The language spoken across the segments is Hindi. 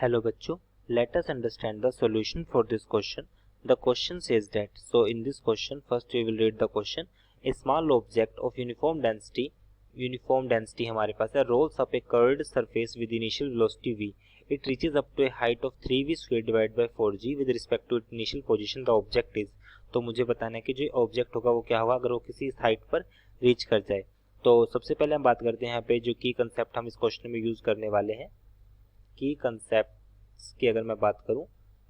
Hello bachcho, let us understand the solution for this question. The question says that, so in this question first we will read the question. A small object of uniform density हमारे पास है, rolls up a curved surface with initial velocity v. It reaches up to a height of 3v square divided by 4g with respect to its initial position the object is. तो मुझे बताना है कि जो ऑब्जेक्ट होगा वो क्या होगा अगर वो किसी हाइट पर रीच कर जाए. तो सबसे पहले हम बात करते हैं यहाँ पे जो की कंसेप्ट हम इस क्वेश्चन में यूज करने वाले हैं. की कंसेप्ट की अगर मैं बात करूं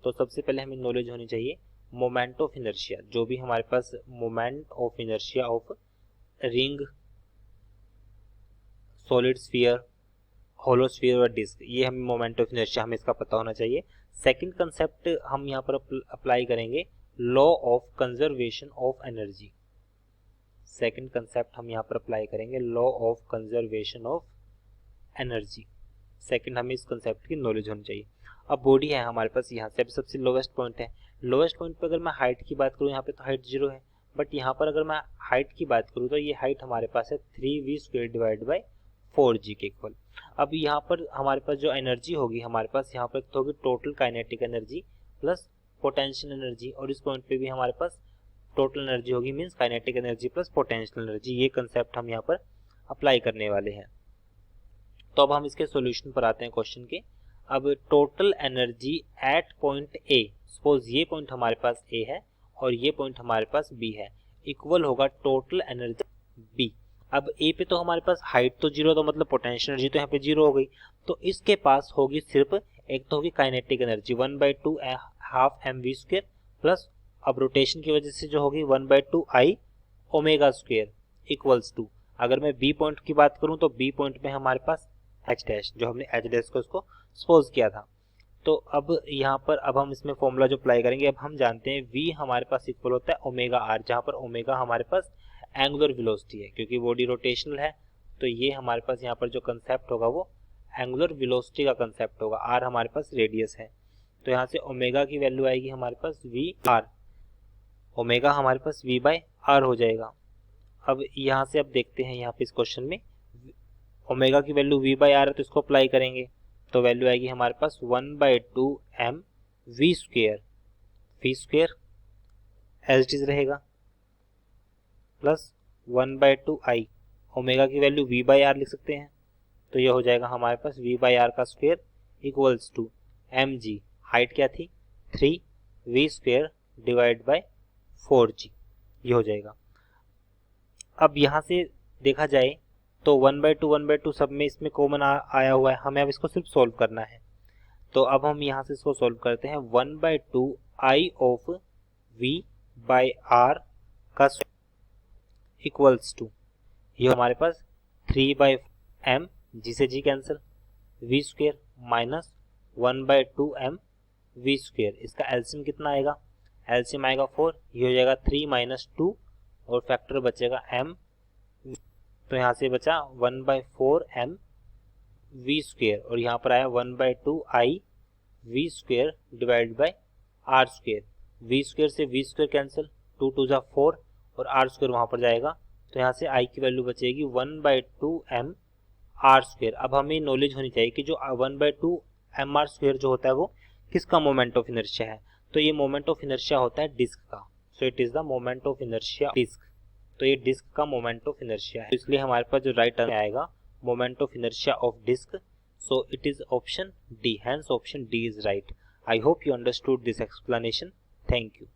तो सबसे पहले हमें नॉलेज होनी चाहिए मोमेंट ऑफ इनर्शिया. जो भी हमारे पास moment of inertia of ring, solid sphere, hollow sphere और डिस्क, ये हमें मोमेंट ऑफ इनर्शिया हमें इसका पता होना चाहिए. सेकंड कंसेप्ट हम यहाँ पर अप्लाई करेंगे law of conservation of energy. Second concept हम यहाँ पर अप्लाई करेंगे law of conservation of energy. Second हमें इस कंसेप्ट की नॉलेज होनी चाहिए. अब बॉडी है हमारे पास, यहाँ से अभी सबसे लोवेस्ट पॉइंट है. लोवेस्ट पॉइंट पर अगर मैं हाइट की बात करूँ यहाँ पे तो हाइट 0 है, बट यहाँ पर अगर मैं हाइट की बात करूँ तो ये हाइट हमारे पास है 3v square divide by 4g के इक्वल. अब यहाँ पर हमारे पास जो एनर्जी होगी हमारे पास यहाँ पर होगी total kinetic energy plus potential energy, और इस पॉइंट पे भी हमारे पास टोटल एनर्जी होगी means kinetic energy plus potential energy. ये कंसेप्ट हम यहाँ पर अप्लाई करने वाले हैं. तो अब हम इसके सॉल्यूशन पर आते हैं क्वेश्चन के. अब total energy at point A, suppose ये पॉइंट हमारे पास ए है और ये पॉइंट हमारे पास बी है, इक्वल होगा टोटल एनर्जी बी. अब ए पे तो हमारे पास हाइट तो 0, तो मतलब पोटेंशियल एनर्जी तो यहाँ पे 0 हो गई. तो इसके पास होगी सिर्फ एक तो होगी kinetic energy 1/2 half mv square plus अब रोटेशन की वजह से जो होगी 1/2 i omega square equals to. अगर मैं बी पॉइंट की बात करूं तो बी पॉइंट में हमारे पास एच डैश, जो हमने एच डैश को उसको सपोज किया था. तो अब यहाँ पर अब हम इसमें फॉर्मूला जो अप्लाई करेंगे, अब हम जानते हैं v हमारे पास इक्वल होता है ओमेगा आर, जहाँ पर ओमेगा हमारे पास एंगुलर वेलोसिटी है क्योंकि बॉडी रोटेशनल है. तो ये हमारे पास यहाँ पर जो कंसेप्ट होगा वो एंगुलर वेलोसिटी का कंसेप्ट होगा. आर हमारे पास रेडियस है, तो यहाँ से ओमेगा की वैल्यू आएगी हमारे पास वी आर. ओमेगा हमारे पास v बाई आर हो जाएगा. अब यहाँ से अब देखते हैं यहाँ पे इस क्वेश्चन में ओमेगा की वैल्यू v बाई आर है तो इसको अप्लाई करेंगे तो वैल्यू आएगी हमारे पास 1/2 m v square as it is रहेगा प्लस 1/2 i. ओमेगा की वैल्यू v बाई आर लिख सकते हैं तो ये हो जाएगा हमारे पास v बाई आर का square equals to mg. Height क्या थी 3v square divide by 4g, ये हो जाएगा. अब यहाँ से देखा जाए तो 1/2 सब में इसमें कॉमन आया हुआ है, हमें अब इसको सिर्फ सोल्व करना है. तो अब हम यहाँ से इसको सोल्व करते हैं. 1/2 i of v by are का इक्वल्स टू, ये हमारे पास 3/m जी से g cancel, v square minus 1/2 m v square. इसका एलसीएम कितना आएगा, एलसीएम आएगा 4, ये हो जाएगा 3 - 2 और फैक्टर बचेगा m. तो यहाँ से बचा 1/4 m v स्क्वायर और यहाँ पर आया 1/2 i v square divide by R square. v square से v स्क्वायर कैंसिल, 2 2 जा 4 और आर स्क्वायर वहाँ पर जाएगा. तो यहाँ से i की वैल्यू बचेगी 1/2 m आर स्क्वायर. अब हमें नॉलेज होनी चाहिए कि जो 1/2 m आर स्क्वायर जो होता है वो किसका मोमेंट ऑफ इनर्शिया है. तो ये मोमेंट ऑफ इनर्शिया होता है डिस्क का. So it is the moment of inertia disc. तो ये डिस्क का मोमेंट ऑफ इनर्शिया है, इसलिए हमारे पास जो राइट आंसर आएगा moment of inertia of disc. So it is option D, hence option D is right. I hope you understood this explanation. Thank you.